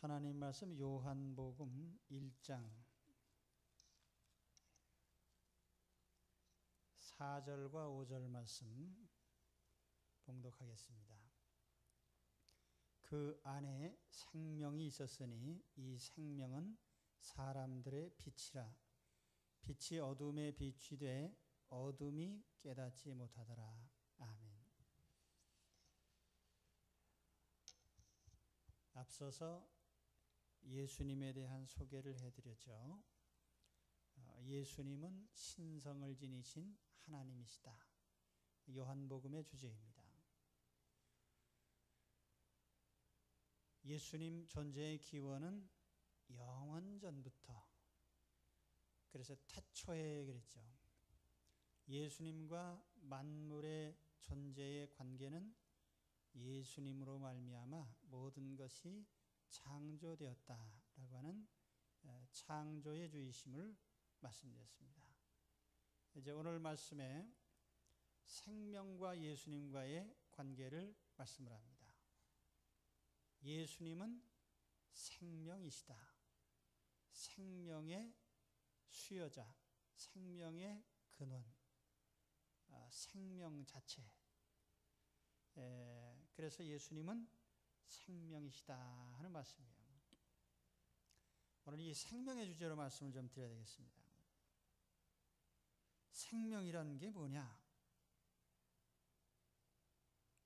하나님 말씀 요한복음 1장 4절과 5절 말씀 봉독하겠습니다. 그 안에 생명이 있었으니 이 생명은 사람들의 빛이라. 빛이 어둠에 비추되 어둠이 깨닫지 못하더라. 아멘. 앞서서 예수님에 대한 소개를 해드렸죠. 예수님은 신성을 지니신 하나님이시다. 요한복음의 주제입니다. 예수님 존재의 기원은 영원전부터, 그래서 태초에 그랬죠. 예수님과 만물의 존재의 관계는 예수님으로 말미암아 모든 것이 창조되었다라고 하는 창조의 주이심을 말씀드렸습니다. 이제 오늘 말씀에 생명과 예수님과의 관계를 말씀을 합니다. 예수님은 생명이시다. 생명의 수여자, 생명의 근원, 생명 자체. 그래서 예수님은 생명이시다 하는 말씀이에요. 오늘 이 생명의 주제로 말씀을 좀 드려야 되겠습니다. 생명이라는 게 뭐냐?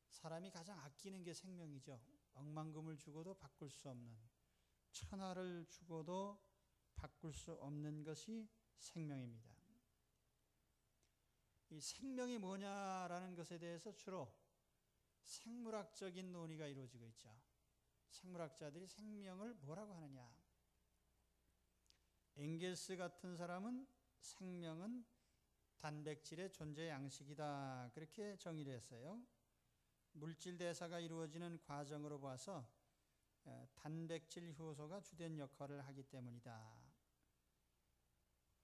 사람이 가장 아끼는 게 생명이죠. 억만금을 주고도 바꿀 수 없는, 천하를 주고도 바꿀 수 없는 것이 생명입니다. 이 생명이 뭐냐라는 것에 대해서 주로 생물학적인 논의가 이루어지고 있죠. 생물학자들이 생명을 뭐라고 하느냐? 엥겔스 같은 사람은 생명은 단백질의 존재 양식이다, 그렇게 정의를 했어요. 물질 대사가 이루어지는 과정으로 봐서 단백질 효소가 주된 역할을 하기 때문이다.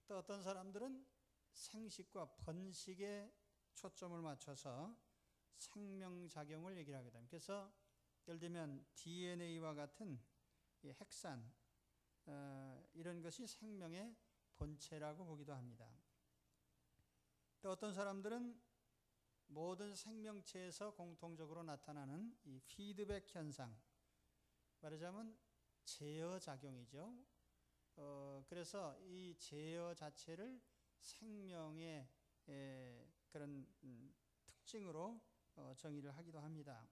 또 어떤 사람들은 생식과 번식에 초점을 맞춰서 생명작용을 얘기를 하게 됩니다. 그래서 예를 들면 DNA와 같은 핵산, 이런 것이 생명의 본체라고 보기도 합니다. 또 어떤 사람들은 모든 생명체에서 공통적으로 나타나는 이 피드백 현상, 말하자면 제어작용이죠. 그래서 이 제어 자체를 생명의 그런 특징으로 정의를 하기도 합니다.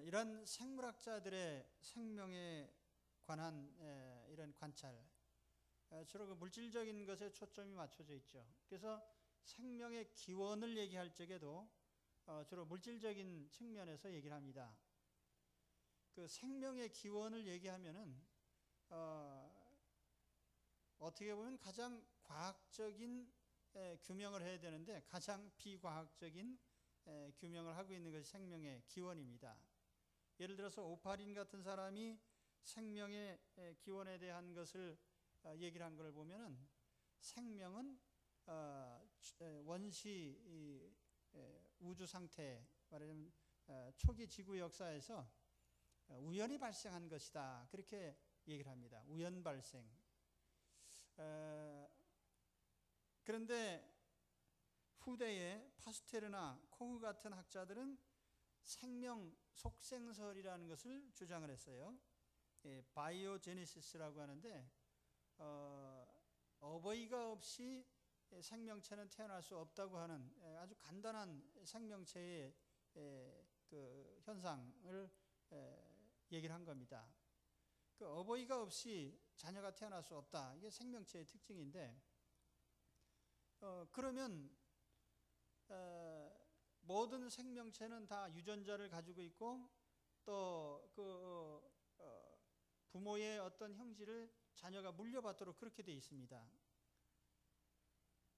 이런 생물학자들의 생명에 관한 이런 관찰, 주로 그 물질적인 것에 초점이 맞춰져 있죠. 그래서 생명의 기원을 얘기할 적에도 주로 물질적인 측면에서 얘기를 합니다. 그 생명의 기원을 얘기하면은 어떻게 보면 가장 과학적인 규명을 해야 되는데 가장 비과학적인 규명을 하고 있는 것이 생명의 기원입니다. 예를 들어서 오파린 같은 사람이 생명의 기원에 대한 것을 얘기를 한 걸 보면은 생명은 원시 우주 상태, 말하자면 초기 지구 역사에서 우연히 발생한 것이다, 그렇게 얘기를 합니다. 우연 발생. 그런데 후대에 파스테르나 코흐 같은 학자들은 생명 속생설이라는 것을 주장을 했어요. 바이오제네시스라고 하는데 어버이가 없이 생명체는 태어날 수 없다고 하는 아주 간단한 생명체의 그 현상을 얘기를 한 겁니다. 그 어버이가 없이 자녀가 태어날 수 없다, 이게 생명체의 특징인데, 그러면 모든 생명체는 다 유전자를 가지고 있고 또 그 부모의 어떤 형질을 자녀가 물려받도록 그렇게 되어 있습니다.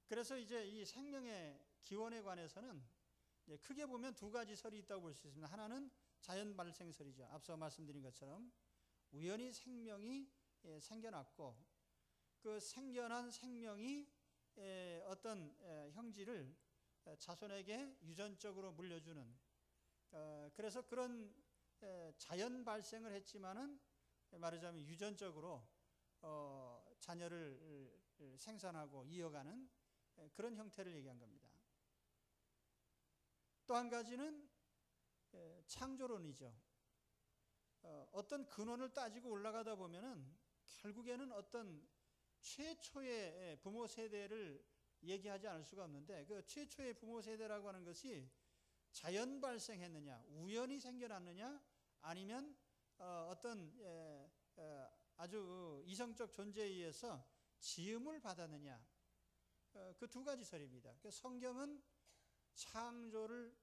그래서 이제 이 생명의 기원에 관해서는 크게 보면 두 가지 설이 있다고 볼 수 있습니다. 하나는 자연 발생설이죠. 앞서 말씀드린 것처럼 우연히 생명이 생겨났고 그 생겨난 생명이 어떤 형질을 자손에게 유전적으로 물려주는, 그래서 그런 자연 발생을 했지만은 말하자면 유전적으로 자녀를 생산하고 이어가는 그런 형태를 얘기한 겁니다. 또 한 가지는 창조론이죠. 어떤 근원을 따지고 올라가다 보면은 결국에는 어떤 최초의 부모 세대를 얘기하지 않을 수가 없는데, 그 최초의 부모 세대라고 하는 것이 자연 발생했느냐, 우연히 생겨났느냐, 아니면 어떤 아주 이성적 존재에 의해서 지음을 받았느냐, 그 두 가지 설입니다. 성경은 창조를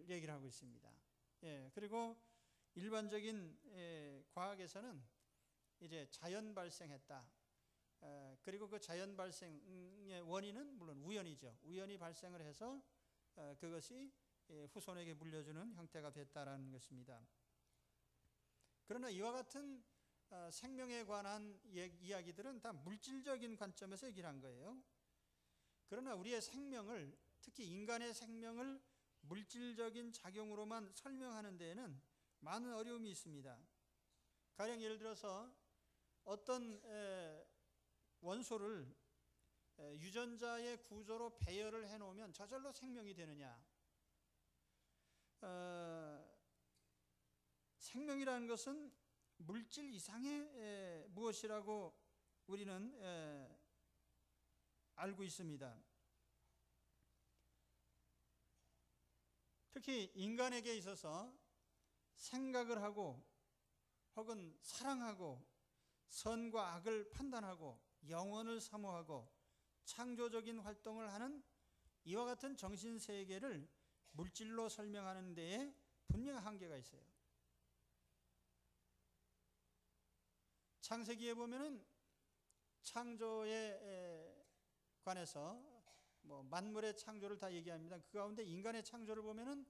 얘기를 하고 있습니다. 그리고 일반적인 과학에서는 이제 자연 발생했다. 그리고 그 자연 발생의 원인은 물론 우연이죠. 우연히 발생을 해서 그것이 후손에게 물려주는 형태가 됐다라는 것입니다. 그러나 이와 같은 생명에 관한 이야기들은 다 물질적인 관점에서 얘기를 한 거예요. 그러나 우리의 생명을, 특히 인간의 생명을 물질적인 작용으로만 설명하는 데에는 많은 어려움이 있습니다. 가령 예를 들어서 어떤 원소를 유전자의 구조로 배열을 해놓으면 저절로 생명이 되느냐? 생명이라는 것은 물질 이상의 무엇이라고 우리는 알고 있습니다. 특히 인간에게 있어서 생각을 하고 혹은 사랑하고 선과 악을 판단하고 영혼을 사모하고 창조적인 활동을 하는 이와 같은 정신세계를 물질로 설명하는 데에 분명한 한계가 있어요. 창세기에 보면은 창조에 관해서 만물의 창조를 다 얘기합니다. 그 가운데 인간의 창조를 보면은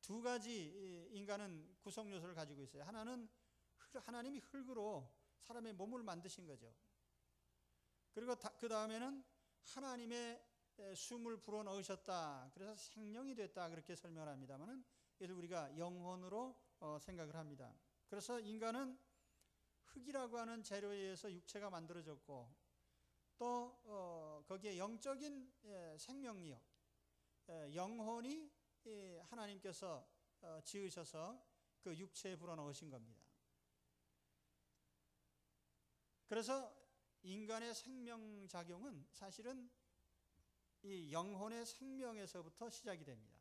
두 가지 인간은 구성 요소를 가지고 있어요. 하나는 하나님이 흙으로 사람의 몸을 만드신 거죠. 그리고 그 다음에는 하나님의 숨을 불어넣으셨다. 그래서 생명이 됐다. 그렇게 설명을 합니다만은 이를 우리가 영혼으로 생각을 합니다. 그래서 인간은 흙이라고 하는 재료에 의해서 육체가 만들어졌고, 또 거기에 영적인 생명력, 영혼이 하나님께서 지으셔서 그 육체에 불어넣으신 겁니다. 그래서 인간의 생명작용은 사실은 이 영혼의 생명에서부터 시작이 됩니다.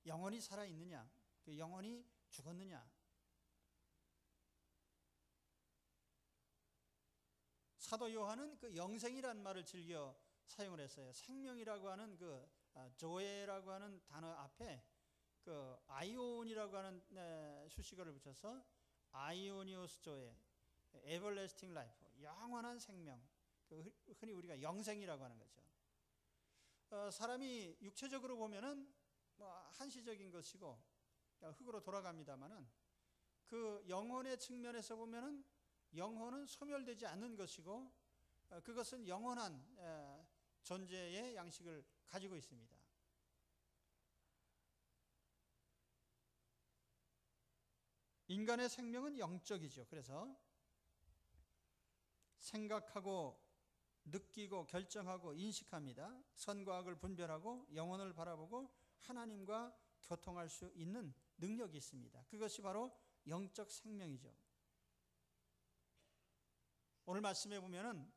영혼이 살아있느냐, 그 영혼이 죽었느냐. 사도 요한은 그 영생이라는 말을 즐겨 사용을 했어요. 생명이라고 하는 그 조에라고 하는 단어 앞에 그 아이온이라고 하는 수식어를 붙여서 아이오니오스 조에, 에버래스팅 라이프, 영원한 생명, 흔히 우리가 영생이라고 하는 거죠. 사람이 육체적으로 보면은 한시적인 것이고 흙으로 돌아갑니다만은 그 영혼의 측면에서 보면은 영혼은 소멸되지 않는 것이고 그것은 영원한 존재의 양식을 가지고 있습니다. 인간의 생명은 영적이죠. 그래서 생각하고 느끼고 결정하고 인식합니다. 선과 악을 분별하고 영혼을 바라보고 하나님과 교통할 수 있는 능력이 있습니다. 그것이 바로 영적 생명이죠. 오늘 말씀해 보면은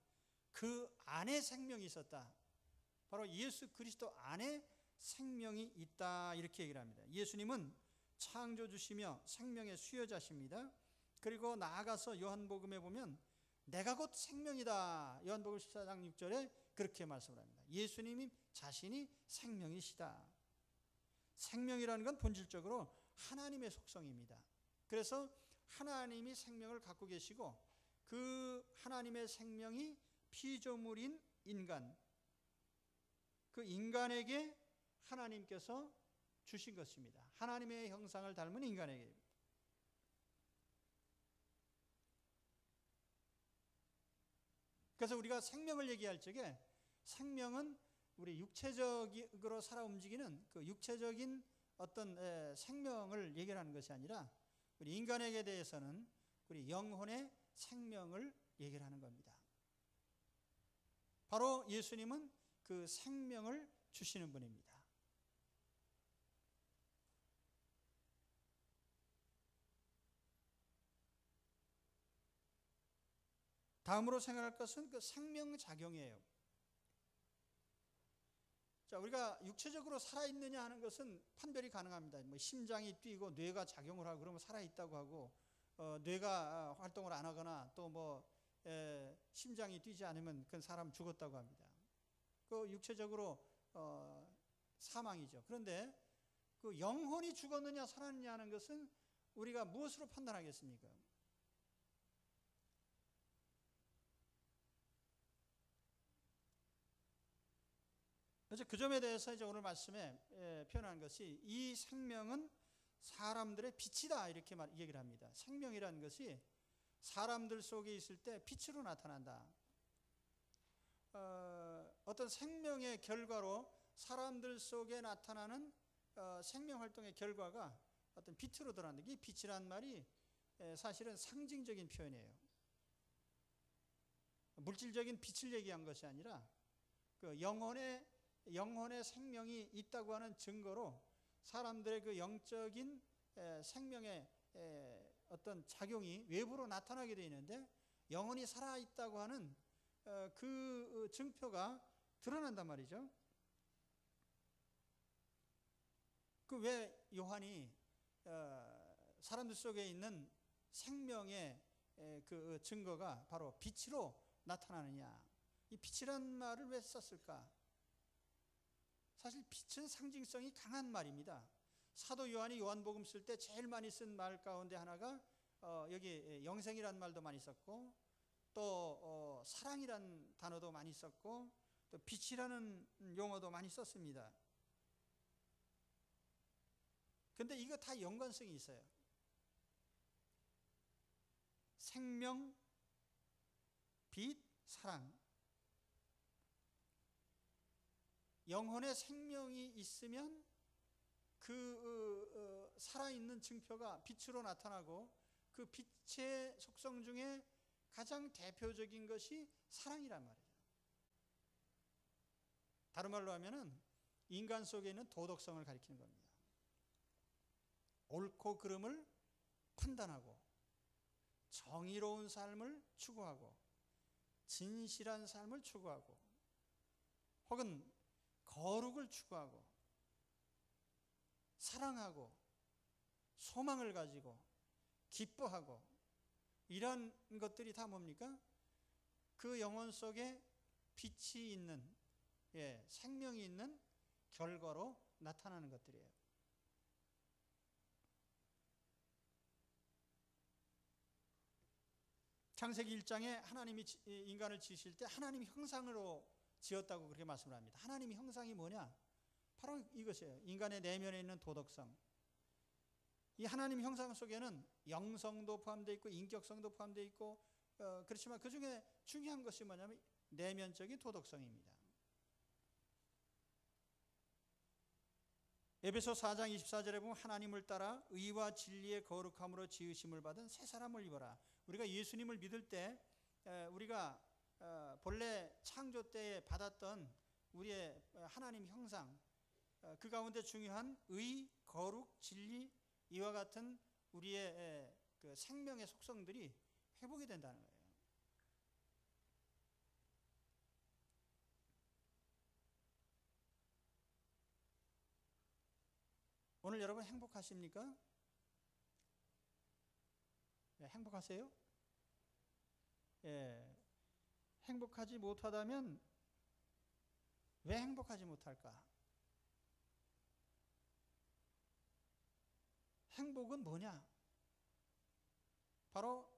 그 안에 생명이 있었다. 바로 예수 그리스도 안에 생명이 있다. 이렇게 얘기를 합니다. 예수님은 창조주시며 생명의 수여자십니다. 그리고 나아가서 요한복음에 보면 내가 곧 생명이다. 요한복음 14장 6절에 그렇게 말씀을 합니다. 예수님이 자신이 생명이시다. 생명이라는 건 본질적으로 하나님의 속성입니다. 그래서 하나님이 생명을 갖고 계시고 그 하나님의 생명이 피조물인 인간, 그 인간에게 하나님께서 주신 것입니다. 하나님의 형상을 닮은 인간에게. 그래서 우리가 생명을 얘기할 적에 생명은 우리 육체적으로 살아 움직이는 그 육체적인 어떤 생명을 얘기하는 것이 아니라 우리 인간에게 대해서는 우리 영혼의 생명을 얘기하는 겁니다. 바로 예수님은 그 생명을 주시는 분입니다. 다음으로 생각할 것은 그 생명작용이에요. 자, 우리가 육체적으로 살아있느냐 하는 것은 판별이 가능합니다. 뭐 심장이 뛰고 뇌가 작용을 하고 그러면 살아있다고 하고, 뇌가 활동을 안 하거나 또 뭐 심장이 뛰지 않으면 그 사람 죽었다고 합니다. 그 육체적으로 사망이죠. 그런데 그 영혼이 죽었느냐 살았느냐 하는 것은 우리가 무엇으로 판단하겠습니까? 그래서 그 점에 대해서 이제 오늘 말씀에 표현한 것이 이 생명은 사람들의 빛이다 이렇게 얘기를 합니다. 생명이라는 것이 사람들 속에 있을 때 빛으로 나타난다. 어떤 생명의 결과로 사람들 속에 나타나는 생명 활동의 결과가 어떤 빛으로 드러난다. 이 빛이란 말이 사실은 상징적인 표현이에요. 물질적인 빛을 얘기한 것이 아니라 그 영혼의 생명이 있다고 하는 증거로 사람들의 그 영적인 생명의 어떤 작용이 외부로 나타나게 되어 있는데, 영혼이 살아있다고 하는 그 증표가 드러난단 말이죠. 그 왜 요한이 사람들 속에 있는 생명의 그 증거가 바로 빛으로 나타나느냐, 이 빛이란 말을 왜 썼을까? 사실 빛은 상징성이 강한 말입니다. 사도 요한이 요한복음 쓸 때 제일 많이 쓴 말 가운데 하나가 여기 영생이란 말도 많이 썼고, 또 사랑이란 단어도 많이 썼고, 또 빛이라는 용어도 많이 썼습니다. 근데 이거 다 연관성이 있어요. 생명, 빛, 사랑. 영혼의 생명이 있으면 그 살아있는 증표가 빛으로 나타나고, 그 빛의 속성 중에 가장 대표적인 것이 사랑이란 말이에요. 다른 말로 하면은 인간 속에 있는 도덕성을 가리키는 겁니다. 옳고 그름을 판단하고, 정의로운 삶을 추구하고, 진실한 삶을 추구하고, 혹은 거룩을 추구하고, 사랑하고, 소망을 가지고, 기뻐하고, 이런 것들이 다 뭡니까? 그 영혼 속에 빛이 있는, 생명이 있는 결과로 나타나는 것들이에요. 창세기 1장에 하나님이 인간을 지으실 때 하나님이 형상으로 지었다고 그렇게 말씀을 합니다. 하나님이 형상이 뭐냐? 바로 이것이에요. 인간의 내면에 있는 도덕성. 이 하나님 형상 속에는 영성도 포함되어 있고 인격성도 포함되어 있고, 그렇지만 그 중에 중요한 것이 뭐냐면 내면적인 도덕성입니다. 에베소 4장 24절에 보면 하나님을 따라 의와 진리의 거룩함으로 지으심을 받은 새 사람을 입어라. 우리가 예수님을 믿을 때 우리가 본래 창조 때에 받았던 우리의 하나님 형상, 그 가운데 중요한 의, 거룩, 진리, 이와 같은 우리의 그 생명의 속성들이 회복이 된다는 거예요. 오늘 여러분 행복하십니까? 행복하세요? 행복하지 못하다면 왜 행복하지 못할까? 행복은 뭐냐? 바로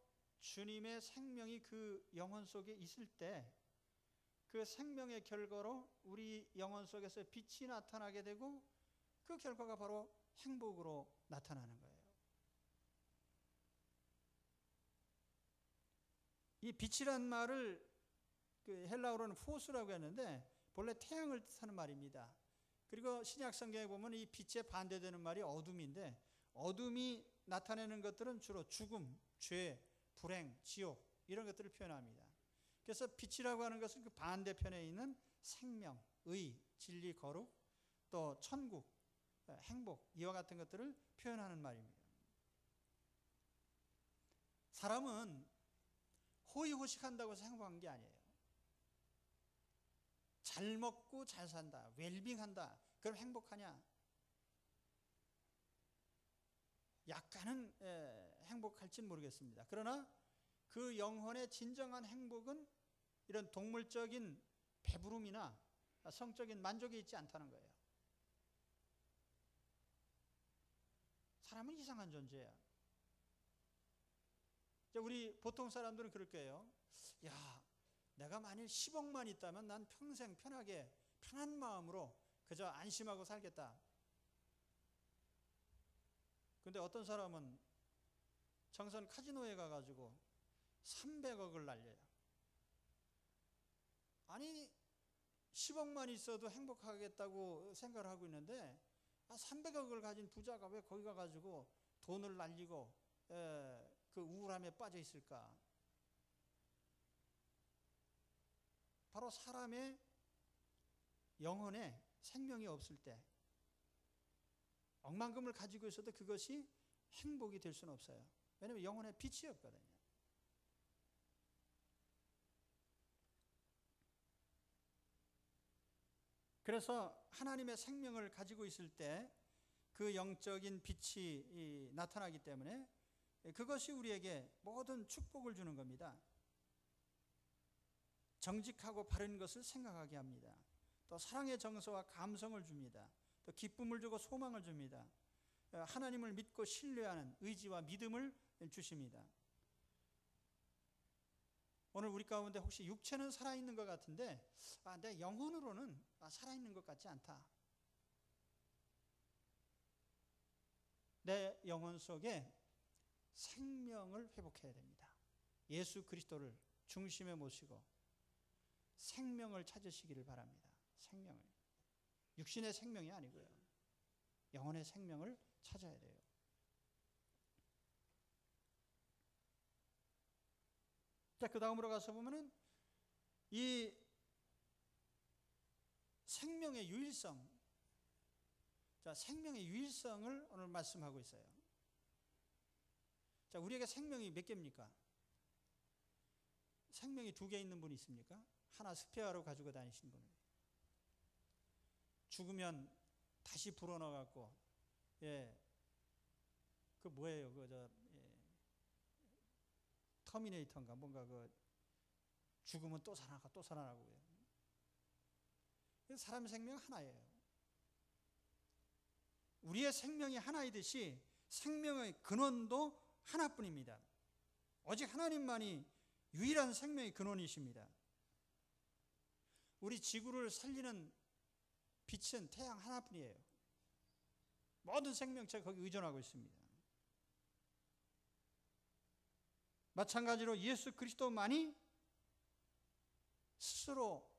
주님의 생명이 그 영혼 속에 있을 때 그 생명의 결과로 우리 영혼 속에서 빛이 나타나게 되고, 그 결과가 바로 행복으로 나타나는 거예요. 이 빛이란 말을 그 헬라어로는 포스라고 했는데 본래 태양을 뜻하는 말입니다. 그리고 신약 성경에 보면 이 빛에 반대되는 말이 어둠인데, 어둠이 나타내는 것들은 주로 죽음, 죄, 불행, 지옥 이런 것들을 표현합니다. 그래서 빛이라고 하는 것은 그 반대편에 있는 생명, 의, 진리, 거룩, 또 천국, 행복 이와 같은 것들을 표현하는 말입니다. 사람은 호의호식한다고 해서 행복한 게 아니에요. 잘 먹고 잘 산다, 웰빙한다, 그럼 행복하냐? 약간은 행복할지는 모르겠습니다. 그러나 그 영혼의 진정한 행복은 이런 동물적인 배부름이나 성적인 만족에 있지 않다는 거예요. 사람은 이상한 존재야. 우리 보통 사람들은 그럴 거예요. 야, 내가 만일 10억만 있다면 난 평생 편하게 편한 마음으로 그저 안심하고 살겠다. 근데 어떤 사람은 정선 카지노에 가가지고 300억을 날려요. 아니 10억만 있어도 행복하겠다고 생각을 하고 있는데 300억을 가진 부자가 왜 거기 가가지고 돈을 날리고 그 우울함에 빠져 있을까? 바로 사람의 영혼에 생명이 없을 때 억만금을 가지고 있어도 그것이 행복이 될 수는 없어요. 왜냐하면 영혼에 빛이 없거든요. 그래서 하나님의 생명을 가지고 있을 때 그 영적인 빛이 나타나기 때문에 그것이 우리에게 모든 축복을 주는 겁니다. 정직하고 바른 것을 생각하게 합니다. 또 사랑의 정서와 감성을 줍니다. 또 기쁨을 주고 소망을 줍니다. 하나님을 믿고 신뢰하는 의지와 믿음을 주십니다. 오늘 우리 가운데 혹시 육체는 살아있는 것 같은데 내 영혼으로는 살아있는 것 같지 않다. 내 영혼 속에 생명을 회복해야 됩니다. 예수 그리스도를 중심에 모시고 생명을 찾으시기를 바랍니다. 생명을. 육신의 생명이 아니고요. 영혼의 생명을 찾아야 돼요. 자, 그 다음으로 가서 보면은 이 생명의 유일성, 자, 생명의 유일성을 오늘 말씀하고 있어요. 자, 우리에게 생명이 몇 개입니까? 생명이 2개 있는 분이 있습니까? 하나 스페어로 가지고 다니신 분은. 죽으면 다시 불어넣어갖고, 그 뭐예요? 터미네이터인가 뭔가 죽으면 또 살아나고 또 살아나고요. 사람의 생명 하나예요. 우리의 생명이 하나이듯이 생명의 근원도 하나뿐입니다. 오직 하나님만이 유일한 생명의 근원이십니다. 우리 지구를 살리는 빛은 태양 하나뿐이에요. 모든 생명체가 거기 의존하고 있습니다. 마찬가지로 예수 그리스도만이 스스로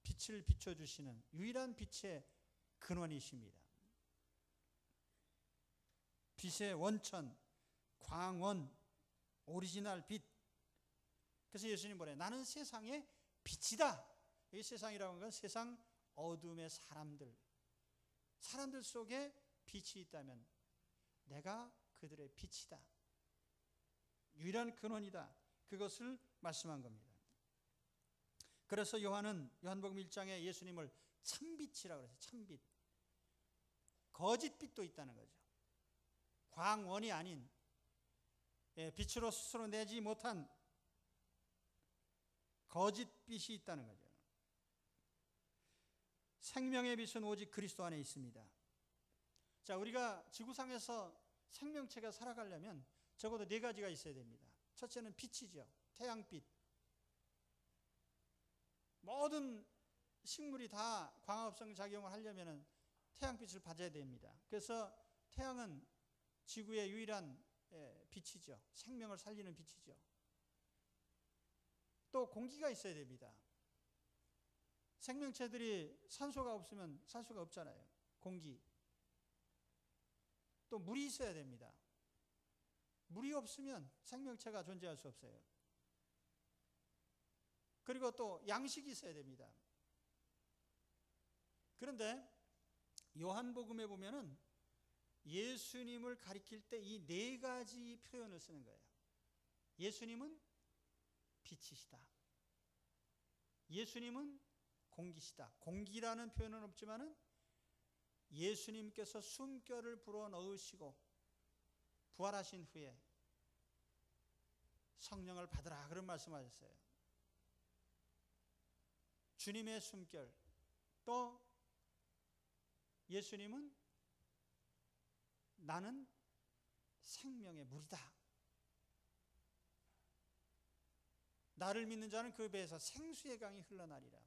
빛을 비춰주시는 유일한 빛의 근원이십니다. 빛의 원천, 광원, 오리지널 빛. 그래서 예수님 뭐래요? 나는 세상의 빛이다. 이 세상이라고 하는 건 세상 어둠의 사람들 속에 빛이 있다면 내가 그들의 빛이다. 유일한 근원이다. 그것을 말씀한 겁니다. 그래서 요한복음 1장에 예수님을 참빛이라고 그랬어요. 참빛. 거짓빛도 있다는 거죠. 광원이 아닌 빛으로 스스로 내지 못한 거짓빛이 있다는 거죠. 생명의 빛은 오직 그리스도 안에 있습니다. 자, 우리가 지구상에서 생명체가 살아가려면 적어도 4가지가 있어야 됩니다. 첫째는 빛이죠. 태양빛. 모든 식물이 다 광합성 작용을 하려면 태양빛을 받아야 됩니다. 그래서 태양은 지구의 유일한 빛이죠. 생명을 살리는 빛이죠. 또 공기가 있어야 됩니다. 생명체들이 산소가 없으면 살 수가 없잖아요. 공기. 또 물이 있어야 됩니다. 물이 없으면 생명체가 존재할 수 없어요. 그리고 또 양식이 있어야 됩니다. 그런데 요한복음에 보면은 예수님을 가리킬 때 이 네 가지 표현을 쓰는 거예요. 예수님은 빛이시다. 예수님은 공기시다. 공기라는 표현은 없지만은 예수님께서 숨결을 불어넣으시고 부활하신 후에 성령을 받으라 그런 말씀하셨어요. 주님의 숨결. 또 예수님은 나는 생명의 물이다. 나를 믿는 자는 그 배에서 생수의 강이 흘러나리라.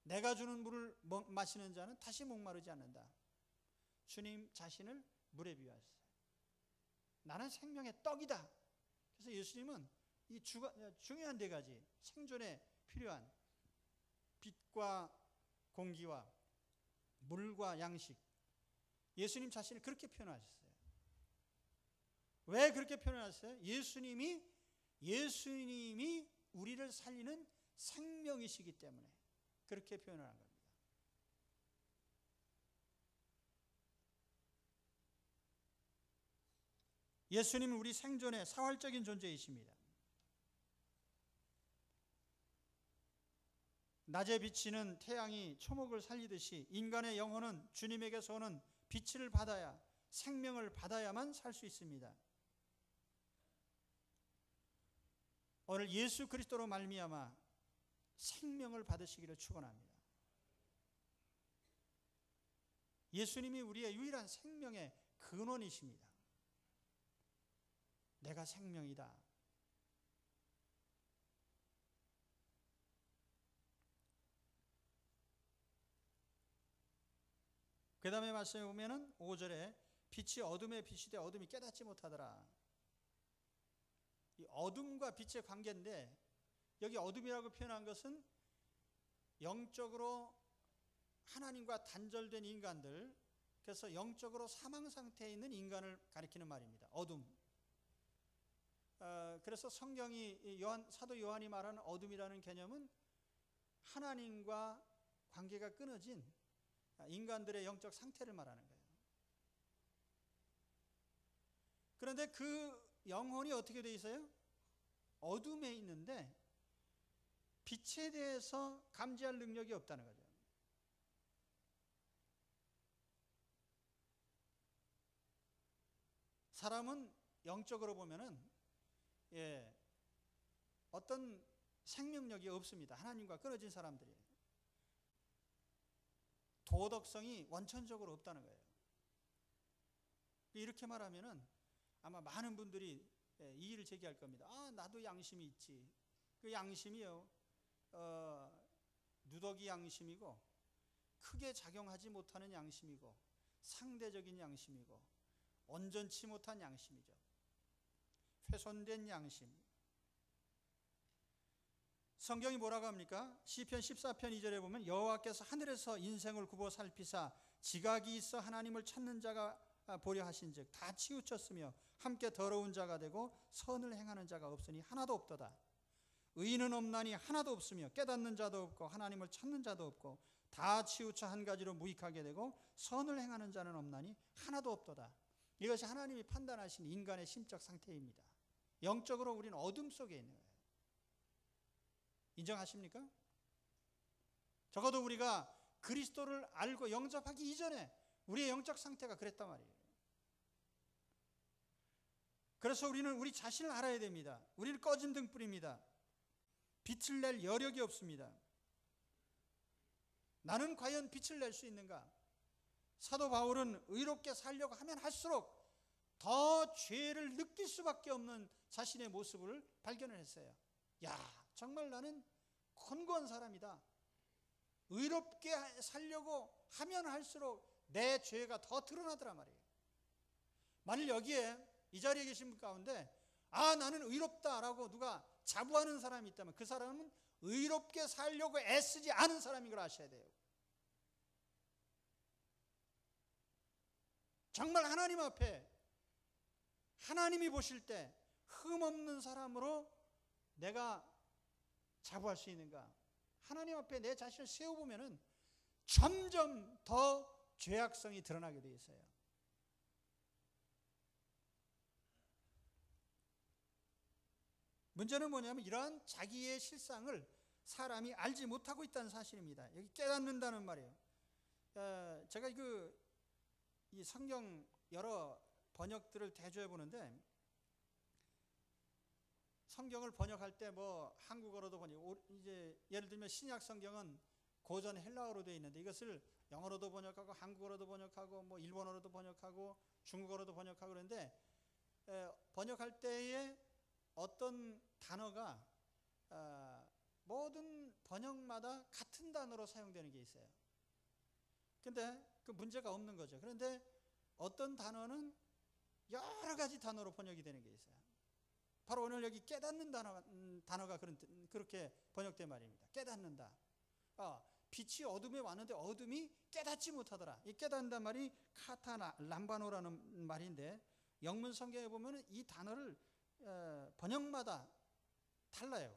내가 주는 물을 마시는 자는 다시 목마르지 않는다. 주님 자신을 물에 비유하셨어요. 나는 생명의 떡이다. 그래서 예수님은 이 중요한 네 가지 생존에 필요한 빛과 공기와 물과 양식, 예수님 자신을 그렇게 표현하셨어요. 왜 그렇게 표현하셨어요? 예수님이 우리를 살리는 생명이시기 때문에 그렇게 표현을 한 겁니다. 예수님은 우리 생존의 사활적인 존재이십니다. 낮에 비치는 태양이 초목을 살리듯이 인간의 영혼은 주님에게서 오는 빛을 받아야, 생명을 받아야만 살 수 있습니다. 오늘 예수 그리스도로 말미암아 생명을 받으시기를 축원합니다. 예수님이 우리의 유일한 생명의 근원이십니다. 내가 생명이다. 그 다음에 말씀해 보면은 5절에 빛이 어둠의 빛이 돼 어둠이 깨닫지 못하더라. 이 어둠과 빛의 관계인데, 여기 어둠이라고 표현한 것은 영적으로 하나님과 단절된 인간들, 그래서 영적으로 사망 상태에 있는 인간을 가리키는 말입니다. 어둠. 그래서 성경이 사도 요한이 말하는 어둠이라는 개념은 하나님과 관계가 끊어진 인간들의 영적 상태를 말하는 거예요. 그런데 그 영혼이 어떻게 돼 있어요? 어둠에 있는데 빛에 대해서 감지할 능력이 없다는 거죠. 사람은 영적으로 보면은 어떤 생명력이 없습니다. 하나님과 끊어진 사람들이. 도덕성이 원천적으로 없다는 거예요. 이렇게 말하면은 아마 많은 분들이 이의를 제기할 겁니다. 나도 양심이 있지. 그 양심이요, 누더기 양심이고, 크게 작용하지 못하는 양심이고, 상대적인 양심이고, 온전치 못한 양심이죠. 훼손된 양심. 성경이 뭐라고 합니까? 시편 14편 2절에 보면 여호와께서 하늘에서 인생을 굽어 살피사 지각이 있어 하나님을 찾는 자가 보려 하신즉 다 치우쳤으며 함께 더러운 자가 되고 선을 행하는 자가 없으니 하나도 없도다. 의인은 없나니 하나도 없으며 깨닫는 자도 없고 하나님을 찾는 자도 없고 다 치우쳐 한 가지로 무익하게 되고 선을 행하는 자는 없나니 하나도 없도다. 이것이 하나님이 판단하신 인간의 심적 상태입니다. 영적으로 우리는 어둠 속에 있는 거예요. 인정하십니까? 적어도 우리가 그리스도를 알고 영접하기 이전에 우리의 영적 상태가 그랬단 말이에요. 그래서 우리는 우리 자신을 알아야 됩니다. 우리는 꺼진 등불입니다. 빛을 낼 여력이 없습니다. 나는 과연 빛을 낼 수 있는가? 사도 바울은 의롭게 살려고 하면 할수록 더 죄를 느낄 수밖에 없는 자신의 모습을 발견을 했어요. 정말 나는 권고한 사람이다. 의롭게 살려고 하면 할수록 내 죄가 더 드러나더란 말이에요. 만일 여기에 이 자리에 계신 분 가운데 나는 의롭다라고 누가 자부하는 사람이 있다면 그 사람은 의롭게 살려고 애쓰지 않은 사람인 걸 아셔야 돼요. 정말 하나님 앞에 하나님이 보실 때 흠없는 사람으로 내가 자부할 수 있는가? 하나님 앞에 내 자신을 세워보면은 점점 더 죄악성이 드러나게 돼 있어요. 문제는 뭐냐면 이러한 자기의 실상을 사람이 알지 못하고 있다는 사실입니다. 여기 깨닫는다는 말이에요. 제가 이 성경 여러 번역들을 대조해 보는데, 성경을 번역할 때 뭐 한국어로도 이제 예를 들면 신약 성경은 고전 헬라어로 되어 있는데 이것을 영어로도 번역하고 한국어로도 번역하고 뭐 일본어로도 번역하고 중국어로도 번역하고 그러는데, 번역할 때에 어떤 단어가 모든 번역마다 같은 단어로 사용되는 게 있어요. 근데 그 문제가 없는 거죠. 그런데 어떤 단어는 여러 가지 단어로 번역이 되는 게 있어요. 바로 오늘 여기 깨닫는 단어가 그렇게 번역된 말입니다. 깨닫는다. 빛이 어둠에 왔는데 어둠이 깨닫지 못하더라. 이 깨닫는다 말이 카타 람바노라는 말인데, 영문 성경에 보면 이 단어를 번역마다 달라요.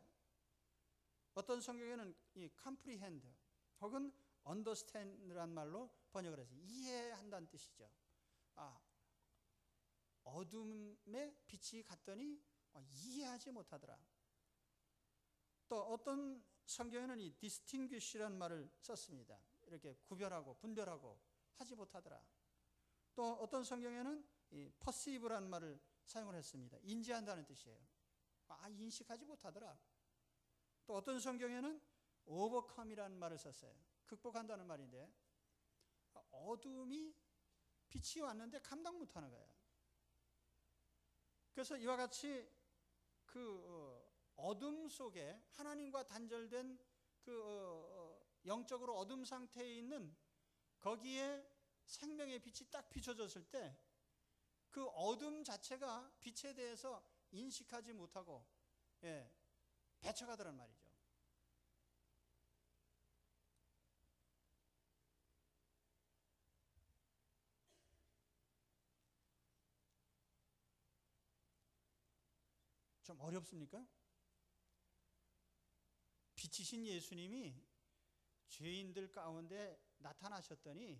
어떤 성경에는 이 comprehend 혹은 understand라는 말로 번역을 해서 이해한다는 뜻이죠. 어둠에 빛이 갔더니 이해하지 못하더라. 또 어떤 성경에는 이 distinguish라는 말을 썼습니다. 이렇게 구별하고 분별하고 하지 못하더라. 또 어떤 성경에는 이 perceive라는 말을 사용을 했습니다. 인지한다는 뜻이에요. 인식하지 못하더라. 또 어떤 성경에는 overcome이라는 말을 썼어요. 극복한다는 말인데, 어둠이 빛이 왔는데 감당 못하는 거예요. 그래서 이와 같이 어둠 속에 하나님과 단절된 영적으로 어둠 상태에 있는 거기에 생명의 빛이 딱 비춰졌을 때 그 어둠 자체가 빛에 대해서 인식하지 못하고 배쳐가더란 말이죠. 좀 어렵습니까? 빛이신 예수님이 죄인들 가운데 나타나셨더니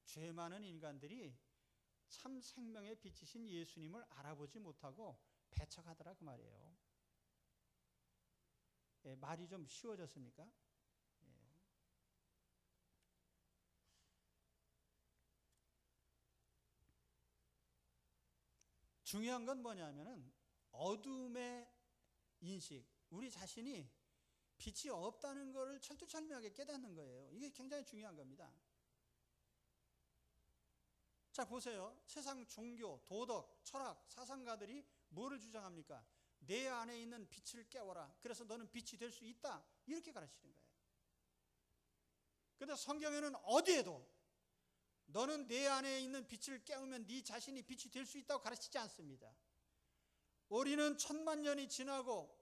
죄 많은 인간들이 참 생명의 빛이신 예수님을 알아보지 못하고 배척하더라 그 말이에요. 말이 좀 쉬워졌습니까? 중요한 건 뭐냐면은 어둠의 인식, 우리 자신이 빛이 없다는 것을 철두철미하게 깨닫는 거예요. 이게 굉장히 중요한 겁니다. 자, 보세요. 세상 종교, 도덕, 철학, 사상가들이 뭐를 주장합니까? 내 안에 있는 빛을 깨워라. 그래서 너는 빛이 될 수 있다. 이렇게 가르치는 거예요. 그런데 성경에는 어디에도 너는 내 안에 있는 빛을 깨우면 네 자신이 빛이 될 수 있다고 가르치지 않습니다. 우리는 1000만 년이 지나고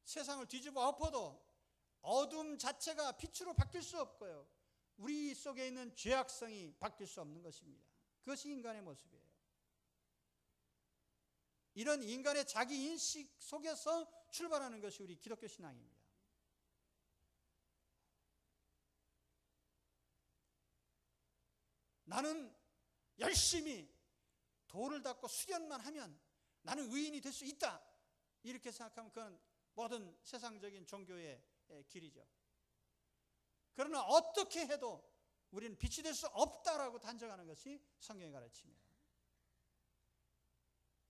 세상을 뒤집어 엎어도 어둠 자체가 빛으로 바뀔 수 없고요. 우리 속에 있는 죄악성이 바뀔 수 없는 것입니다. 그것이 인간의 모습이에요. 이런 인간의 자기 인식 속에서 출발하는 것이 우리 기독교 신앙입니다. 나는 열심히 도를 닦고 수련만 하면 나는 의인이 될 수 있다. 이렇게 생각하면 그건 모든 세상적인 종교의 길이죠. 그러나 어떻게 해도 우리는 빛이 될 수 없다라고 단정하는 것이 성경의 가르침이에요.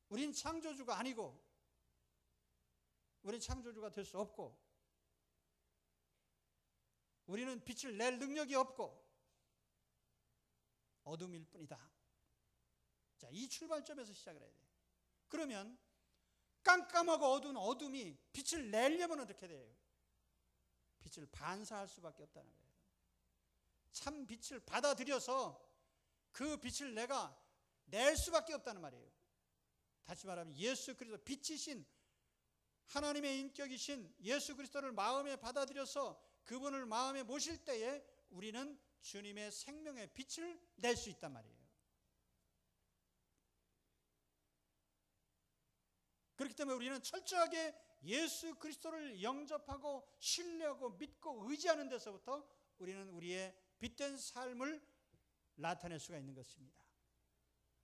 우린 창조주가 아니고, 우린 창조주가 될 수 없고, 우리는 빛을 낼 능력이 없고 어둠일 뿐이다. 자, 이 출발점에서 시작을 해야 돼요. 그러면 깜깜하고 어두운 어둠이 빛을 내려면 어떻게 돼요? 빛을 반사할 수밖에 없다는 거예요. 참 빛을 받아들여서 그 빛을 내가 낼 수밖에 없다는 말이에요. 다시 말하면 예수 그리스도 빛이신 하나님의 인격이신 예수 그리스도를 마음에 받아들여서 그분을 마음에 모실 때에 우리는 주님의 생명의 빛을 낼 수 있단 말이에요. 그렇기 때문에 우리는 철저하게 예수 그리스도를 영접하고 신뢰하고 믿고 의지하는 데서부터 우리는 우리의 빛된 삶을 나타낼 수가 있는 것입니다.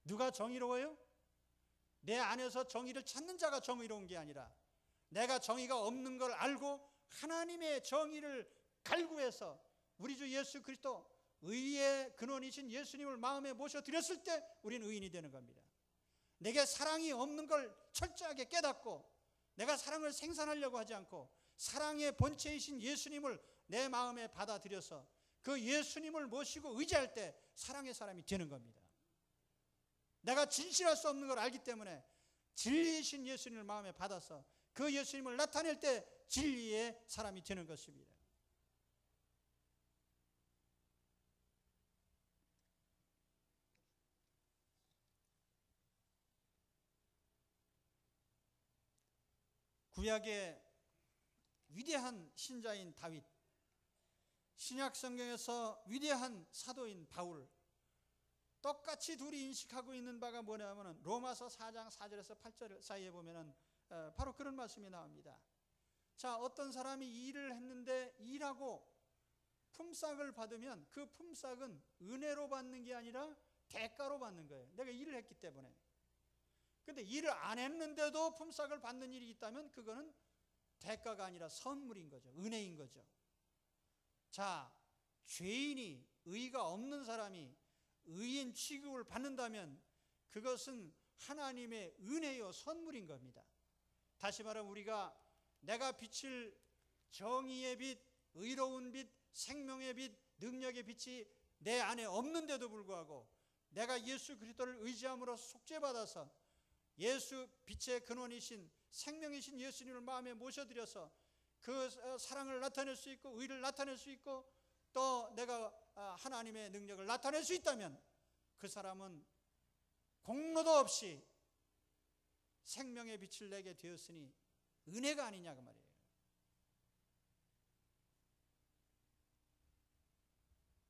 누가 정의로워요? 내 안에서 정의를 찾는 자가 정의로운 게 아니라 내가 정의가 없는 걸 알고 하나님의 정의를 갈구해서 우리 주 예수 그리스도 의의 근원이신 예수님을 마음에 모셔드렸을 때 우리는 의인이 되는 겁니다. 내게 사랑이 없는 걸 철저하게 깨닫고 내가 사랑을 생산하려고 하지 않고 사랑의 본체이신 예수님을 내 마음에 받아들여서 그 예수님을 모시고 의지할 때 사랑의 사람이 되는 겁니다. 내가 진실할 수 없는 걸 알기 때문에 진리이신 예수님을 마음에 받아서 그 예수님을 나타낼 때 진리의 사람이 되는 것입니다. 구약의 위대한 신자인 다윗, 신약 성경에서 위대한 사도인 바울, 똑같이 둘이 인식하고 있는 바가 뭐냐면 로마서 4장 4절에서 8절 사이에 보면은 바로 그런 말씀이 나옵니다. 자, 어떤 사람이 일을 했는데 일하고 품삯을 받으면 그 품삯은 은혜로 받는 게 아니라 대가로 받는 거예요. 내가 일을 했기 때문에. 근데 일을 안 했는데도 품삯을 받는 일이 있다면 그거는 대가가 아니라 선물인 거죠. 은혜인 거죠. 자, 죄인이, 의가 없는 사람이 의인 취급을 받는다면 그것은 하나님의 은혜요 선물인 겁니다. 다시 말하면 우리가 내가 비칠 정의의 빛, 의로운 빛, 생명의 빛, 능력의 빛이 내 안에 없는데도 불구하고 내가 예수 그리스도를 의지함으로 속죄받아서 예수 빛의 근원이신 생명이신 예수님을 마음에 모셔드려서 그 사랑을 나타낼 수 있고 의를 나타낼 수 있고 또 내가 하나님의 능력을 나타낼 수 있다면 그 사람은 공로도 없이 생명의 빛을 내게 되었으니 은혜가 아니냐 그 말이에요.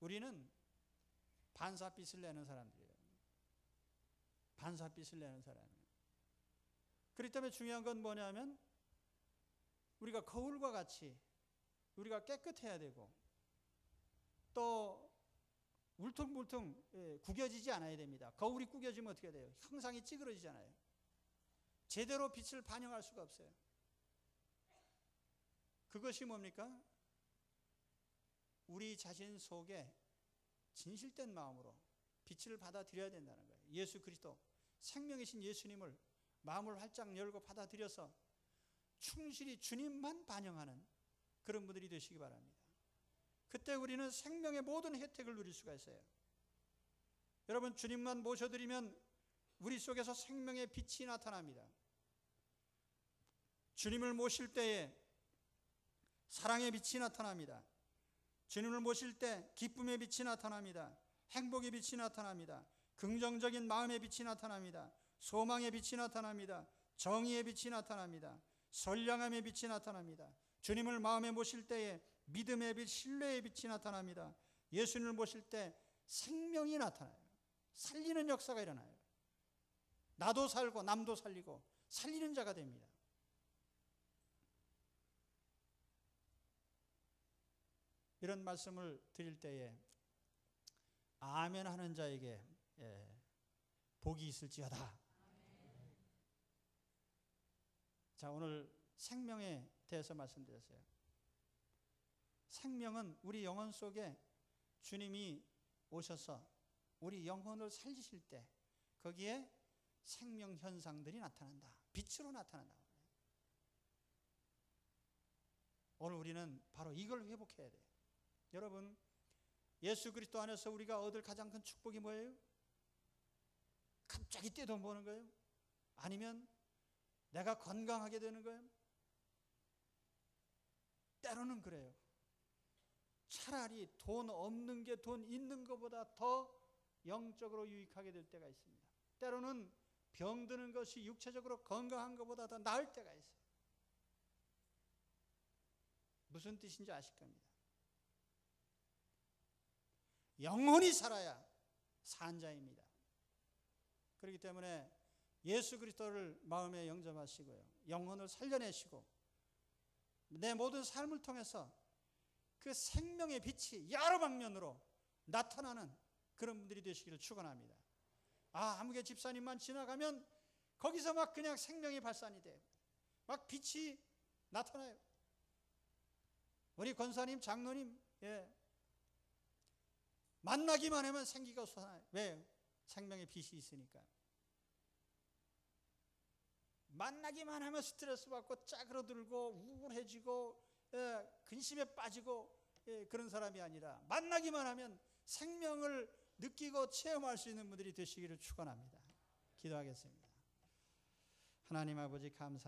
우리는 반사빛을 내는 사람들이에요. 반사빛을 내는 사람이에요. 그렇기 때문에 중요한 건 뭐냐면 우리가 거울과 같이 우리가 깨끗해야 되고 또 울퉁불퉁 구겨지지 않아야 됩니다. 거울이 구겨지면 어떻게 돼요? 형상이 찌그러지잖아요. 제대로 빛을 반영할 수가 없어요. 그것이 뭡니까? 우리 자신 속에 진실된 마음으로 빛을 받아들여야 된다는 거예요. 예수 그리스도 생명이신 예수님을 마음을 활짝 열고 받아들여서 충실히 주님만 반영하는 그런 분들이 되시기 바랍니다. 그때 우리는 생명의 모든 혜택을 누릴 수가 있어요. 여러분, 주님만 모셔드리면 우리 속에서 생명의 빛이 나타납니다. 주님을 모실 때에 사랑의 빛이 나타납니다. 주님을 모실 때 기쁨의 빛이 나타납니다. 행복의 빛이 나타납니다. 긍정적인 마음의 빛이 나타납니다. 소망의 빛이 나타납니다. 정의의 빛이 나타납니다. 선량함의 빛이 나타납니다. 주님을 마음에 모실 때에 믿음의 빛, 신뢰의 빛이 나타납니다. 예수님을 모실 때 생명이 나타나요. 살리는 역사가 일어나요. 나도 살고 남도 살리고 살리는 자가 됩니다. 이런 말씀을 드릴 때에 아멘 하는 자에게 복이 있을지어다. 자, 오늘 생명에 대해서 말씀드렸어요. 생명은 우리 영혼 속에 주님이 오셔서 우리 영혼을 살리실 때 거기에 생명 현상들이 나타난다. 빛으로 나타난다. 오늘 우리는 바로 이걸 회복해야 돼요. 여러분, 예수 그리스도 안에서 우리가 얻을 가장 큰 축복이 뭐예요? 갑자기 떼돈 버는 거예요? 아니면 내가 건강하게 되는 거예요? 때로는 그래요. 차라리 돈 없는 게 돈 있는 것보다 더 영적으로 유익하게 될 때가 있습니다. 때로는 병드는 것이 육체적으로 건강한 것보다 더 나을 때가 있어요. 무슨 뜻인지 아실 겁니다. 영혼이 살아야 산 자입니다. 그렇기 때문에 예수 그리스도를 마음에 영접하시고요, 영혼을 살려내시고 내 모든 삶을 통해서 그 생명의 빛이 여러 방면으로 나타나는 그런 분들이 되시기를 축원합니다. 아무개 집사님만 지나가면 거기서 막 그냥 생명이 발산이 돼요. 막 빛이 나타나요. 우리 권사님, 장로님, 만나기만 하면 생기가 솟아나요. 왜? 생명의 빛이 있으니까. 만나기만 하면 스트레스 받고 짜그러들고 우울해지고 근심에 빠지고 그런 사람이 아니라 만나기만 하면 생명을 느끼고 체험할 수 있는 분들이 되시기를 축원합니다. 기도하겠습니다. 하나님 아버지 감사합니다.